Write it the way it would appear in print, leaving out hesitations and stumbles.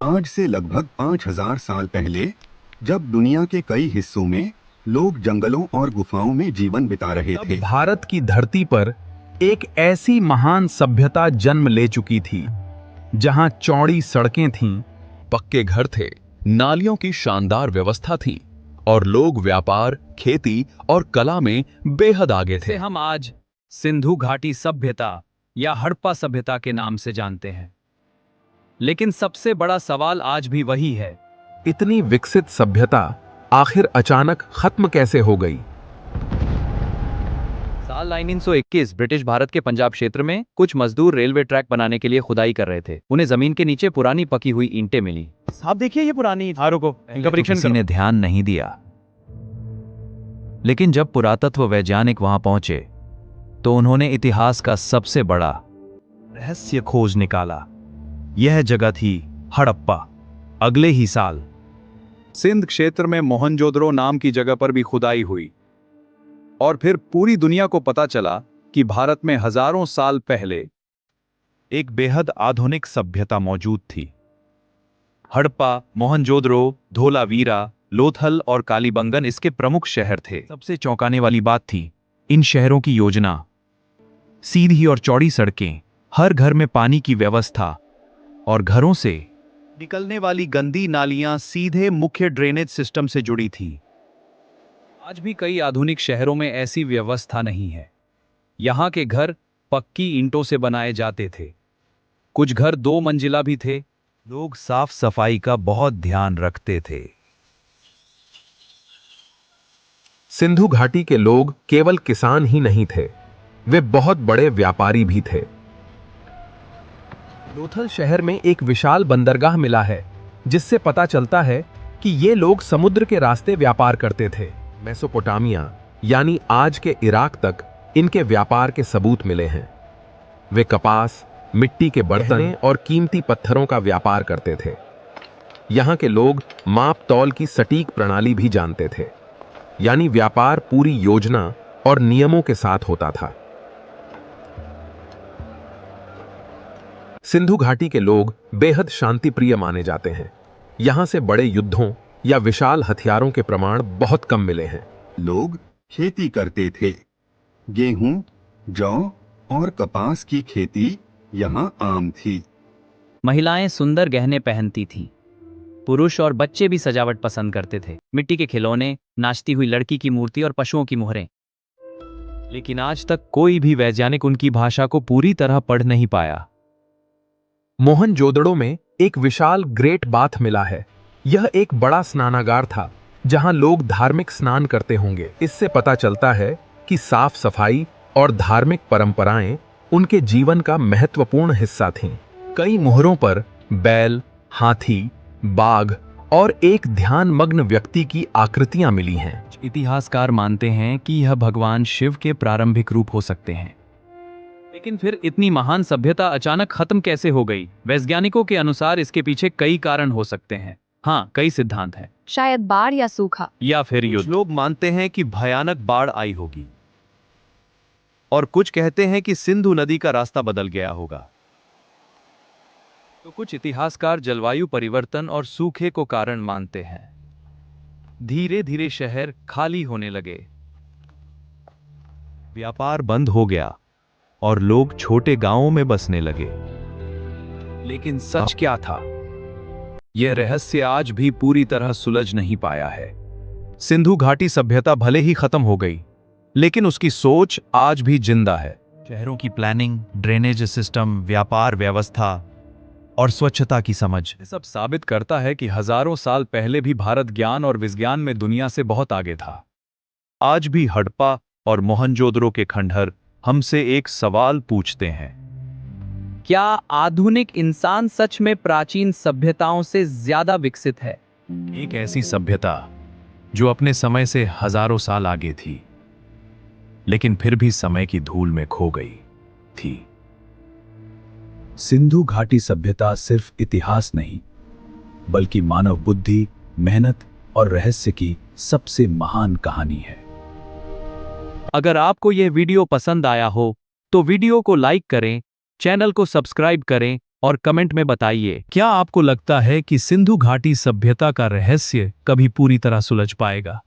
आज से लगभग 5000 साल पहले जब दुनिया के कई हिस्सों में लोग जंगलों और गुफाओं में जीवन बिता रहे थे, भारत की धरती पर एक ऐसी महान सभ्यता जन्म ले चुकी थी जहां चौड़ी सड़कें थीं, पक्के घर थे, नालियों की शानदार व्यवस्था थी और लोग व्यापार, खेती और कला में बेहद आगे थे। हम आज सिंधु घाटी सभ्यता या हड़प्पा सभ्यता के नाम से जानते हैं। लेकिन सबसे बड़ा सवाल आज भी वही है, इतनी विकसित सभ्यता आखिर अचानक खत्म कैसे हो गई? साल 1921 ब्रिटिश भारत के पंजाब क्षेत्र में कुछ मजदूर रेलवे ट्रैक बनाने के लिए खुदाई कर रहे थे। उन्हें जमीन के नीचे पुरानी पकी हुई ईंटें मिली। आप देखिए ये पुरानी धारों को, इनका परीक्षण किसी ने ध्यान नहीं दिया, लेकिन जब पुरातत्व वैज्ञानिक वहां पहुंचे तो उन्होंने इतिहास का सबसे बड़ा रहस्य खोज निकाला। यह जगह थी हड़प्पा। अगले ही साल सिंध क्षेत्र में मोहनजोदड़ो नाम की जगह पर भी खुदाई हुई और फिर पूरी दुनिया को पता चला कि भारत में हजारों साल पहले एक बेहद आधुनिक सभ्यता मौजूद थी। हड़प्पा, मोहनजोदड़ो, धोलावीरा, लोथल और कालीबंगन इसके प्रमुख शहर थे। सबसे चौंकाने वाली बात थी, इन शहरों की योजना, सीधी और चौड़ी सड़कें, हर घर में पानी की व्यवस्था और घरों से निकलने वाली गंदी नालियां सीधे मुख्य ड्रेनेज सिस्टम से जुड़ी थी। आज भी कई आधुनिक शहरों में ऐसी व्यवस्था नहीं है। यहां के घर पक्की ईंटों से बनाए जाते थे, कुछ घर 2 मंजिला भी थे। लोग साफ सफाई का बहुत ध्यान रखते थे। सिंधु घाटी के लोग केवल किसान ही नहीं थे, वे बहुत बड़े व्यापारी भी थे। लोथल शहर में एक विशाल बंदरगाह मिला है, जिससे पता चलता है कि ये लोग समुद्र के रास्ते व्यापार करते थे। मेसोपोटामिया यानी आज के इराक तक इनके व्यापार के सबूत मिले हैं। वे कपास, मिट्टी के बर्तन और कीमती पत्थरों का व्यापार करते थे। यहाँ के लोग माप तौल की सटीक प्रणाली भी जानते थे, यानी व्यापार पूरी योजना और नियमों के साथ होता था। सिंधु घाटी के लोग बेहद शांतिप्रिय माने जाते हैं। यहां से बड़े युद्धों या विशाल हथियारों के प्रमाण बहुत कम मिले हैं। लोग खेती करते थे। गेहूं, जौ और कपास की खेती यहाँ आम थी। महिलाएं सुंदर गहने पहनती थीं। पुरुष और बच्चे भी सजावट पसंद करते थे, मिट्टी के खिलौने, नाचती हुई लड़की की मूर्ति और पशुओं की मोहरें। लेकिन आज तक कोई भी वैज्ञानिक उनकी भाषा को पूरी तरह पढ़ नहीं पाया। मोहनजोदड़ो में एक विशाल ग्रेट बाथ मिला है। यह एक बड़ा स्नानागार था जहां लोग धार्मिक स्नान करते होंगे। इससे पता चलता है कि साफ सफाई और धार्मिक परंपराएं उनके जीवन का महत्वपूर्ण हिस्सा थीं। कई मोहरों पर बैल, हाथी, बाघ और एक ध्यानमग्न व्यक्ति की आकृतियां मिली हैं। इतिहासकार मानते हैं कि यह भगवान शिव के प्रारंभिक रूप हो सकते हैं। लेकिन फिर इतनी महान सभ्यता अचानक खत्म कैसे हो गई? वैज्ञानिकों के अनुसार इसके पीछे कई कारण हो सकते हैं। हाँ, कई सिद्धांत हैं। शायद बाढ़ या सूखा, या फिर युद्ध। लोग मानते हैं कि भयानक बाढ़ आई होगी और कुछ कहते हैं कि सिंधु नदी का रास्ता बदल गया होगा। तो कुछ इतिहासकार जलवायु परिवर्तन और सूखे को कारण मानते हैं। धीरे धीरे शहर खाली होने लगे, व्यापार बंद हो गया और लोग छोटे गांवों में बसने लगे। लेकिन सच क्या था? यह रहस्य आज भी पूरी तरह सुलझ नहीं पाया है। सिंधु घाटी सभ्यता भले ही खत्म हो गई, लेकिन उसकी सोच आज भी जिंदा है। शहरों की प्लानिंग, ड्रेनेज सिस्टम, व्यापार व्यवस्था और स्वच्छता की समझ, सब साबित करता है कि हजारों साल पहले भी भारत ज्ञान और विज्ञान में दुनिया से बहुत आगे था। आज भी हड़प्पा और मोहनजोदड़ो के खंडहर हमसे एक सवाल पूछते हैं, क्या आधुनिक इंसान सच में प्राचीन सभ्यताओं से ज्यादा विकसित है? एक ऐसी सभ्यता जो अपने समय से हजारों साल आगे थी, लेकिन फिर भी समय की धूल में खो गई थी। सिंधु घाटी सभ्यता सिर्फ इतिहास नहीं, बल्कि मानव बुद्धि, मेहनत और रहस्य की सबसे महान कहानी है। अगर आपको यह वीडियो पसंद आया हो तो वीडियो को लाइक करें, चैनल को सब्सक्राइब करें और कमेंट में बताइए, क्या आपको लगता है कि सिंधु घाटी सभ्यता का रहस्य कभी पूरी तरह सुलझ पाएगा?